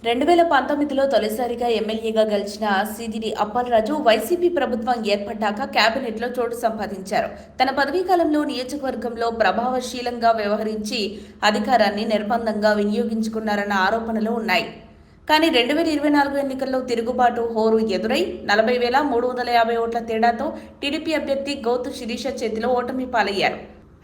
2019లో తొలిసారిగా ఎమ్మెల్యేగా గెలిచిన సిదిరి అప్పలరాజు వైసీపీ ప్రభుత్వం ఏర్పడ్డాక కేబినెట్లో చోటు సంపాదించారు. తన పదవీకాలంలో నియోజకవర్గంలో ప్రభావశీలంగా వ్యవహరించి అధికారాన్ని నిర్బంధంగా వినియోగించుకున్నారన్న ఆరోపణలు ఉన్నాయి. కానీ 2024 ఎన్నికల్లో తిరుగుబాటు హోరు ఎదురై 40,350 ఓట్ల తేడాతో టీడీపీ అభ్యర్థి గౌతు శిరీష చేతిలో ఓటమి పాలయ్యారు.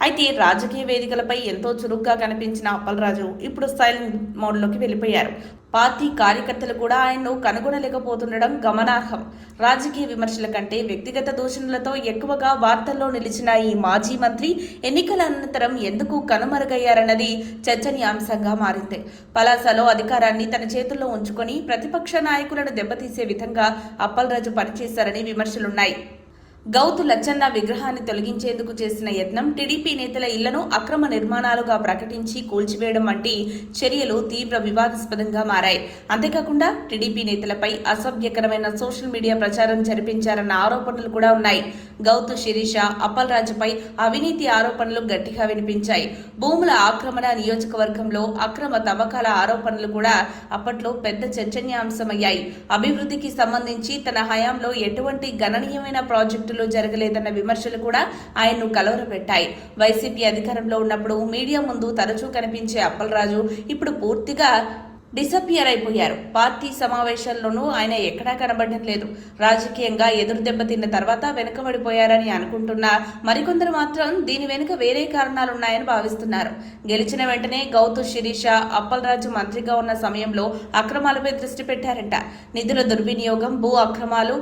అయితే రాజకీయ వేదికలపై ఎంతో చురుగ్గా కనిపించిన అప్పలరాజు ఇప్పుడు సైలెంట్ మోడ్లోకి వెళ్ళిపోయారు. పార్టీ కార్యకర్తలు కూడా ఆయన్ను కనుగొనలేకపోతుండడం గమనార్హం. రాజకీయ విమర్శల కంటే వ్యక్తిగత దూషణలతో ఎక్కువగా వార్తల్లో నిలిచిన ఈ మాజీ మంత్రి ఎన్నికల అనంతరం ఎందుకు కనుమరుగయ్యారన్నది చర్చనీయాంశంగా మారింది. పలాసలో అధికారాన్ని తన చేతుల్లో ఉంచుకొని ప్రతిపక్ష నాయకులను దెబ్బతీసే విధంగా అప్పలరాజు పనిచేశారని విమర్శలున్నాయి. గౌతు లచ్చన్న విగ్రహాన్ని తొలగించేందుకు చేసిన యత్నం, టీడీపీ నేతల ఇళ్లను అక్రమ నిర్మాణాలుగా ప్రకటించి కూల్చివేయడం వంటి చర్యలు తీవ్ర వివాదాస్పదంగా మారాయి. అంతేకాకుండా టీడీపీ నేతలపై అసభ్యకరమైన సోషల్ మీడియా ప్రచారం జరిపించారన్న ఆరోపణలు కూడా ఉన్నాయి. గౌతు శిరీష, అప్పలరాజుపై అవినీతి ఆరోపణలు గట్టిగా వినిపించాయి. భూముల ఆక్రమణ, నియోజకవర్గంలో అక్రమ తవ్వకాల ఆరోపణలు కూడా అప్పట్లో పెద్ద చర్చనీయాంశమయ్యాయి. అభివృద్ధికి సంబంధించి తన హయాంలో ఎటువంటి గణనీయమైన ప్రాజెక్టు జరగలేదన్న విమర్శలు కూడా ఆయన్ను కలవరపెట్టాయి. వైసీపీ అధికారంలో ఉన్నప్పుడు మీడియా ముందు తరచూ కనిపించే అప్పలరాజు ఇప్పుడు పూర్తిగా డిసపియర్ అయిపోయారు. పార్టీ సమావేశాల్లోనూ ఆయన ఎక్కడా కనబడడం లేదు. రాజకీయంగా ఎదురు దెబ్బతిన్న తర్వాత వెనుకబడిపోయారని అనుకుంటున్న మరికొందరు మాత్రం దీని వెనుక వేరే కారణాలున్నాయని భావిస్తున్నారు. గెలిచిన వెంటనే గౌతు శిరీష, అప్పలరాజు మంత్రిగా ఉన్న సమయంలో అక్రమాలపై దృష్టి పెట్టారంట. నిధుల దుర్వినియోగం, భూ అక్రమాలు,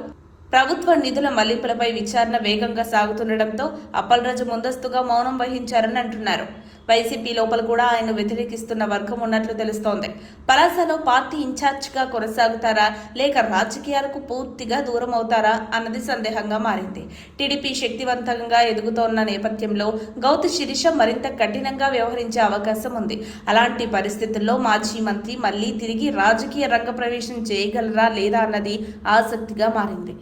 ప్రభుత్వ నిధుల మళ్లింపులపై విచారణ వేగంగా సాగుతుండటంతో అప్పలరాజు ముందస్తుగా మౌనం వహించారని అంటున్నారు. వైసీపీ లోపల కూడా ఆయన వ్యతిరేకిస్తున్న వర్గం ఉన్నట్లు తెలుస్తోంది. పలాసలో పార్టీ ఇన్ఛార్జిగా కొనసాగుతారా లేక రాజకీయాలకు పూర్తిగా దూరం అవుతారా అన్నది సందేహంగా మారింది. టీడీపీ శక్తివంతంగా ఎదుగుతోన్న నేపథ్యంలో గౌతు శిరీష మరింత కఠినంగా వ్యవహరించే అవకాశం ఉంది. అలాంటి పరిస్థితుల్లో మాజీ మంత్రి మళ్లీ తిరిగి రాజకీయ రంగ ప్రవేశం చేయగలరా లేదా అన్నది ఆసక్తిగా మారింది.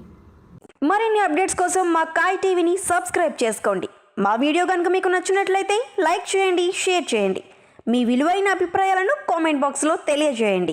మరిన్ని అప్డేట్స్ కోసం మా కాయ్ టీవీని సబ్స్క్రైబ్ చేసుకోండి. మా వీడియో కనుక మీకు నచ్చినట్లయితే లైక్ చేయండి, షేర్ చేయండి. మీ విలువైన అభిప్రాయాలను కామెంట్ బాక్స్లో తెలియజేయండి.